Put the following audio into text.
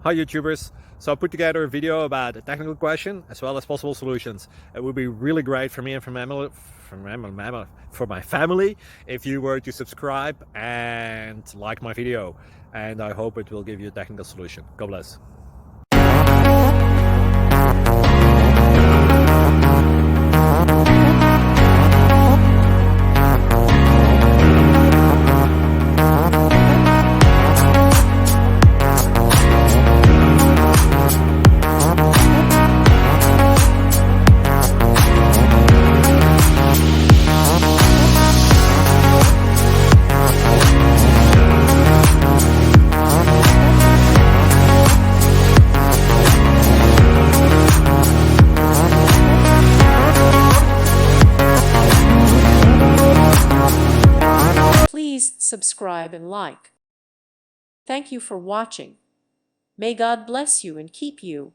Hi YouTubers! So I put together a video about a technical question as well as possible solutions. It would be really great for me and for my family if you were to subscribe and like my video, and I hope it will give you a technical solution. God bless. Please subscribe and like. Thank you for watching. May God bless you and keep you.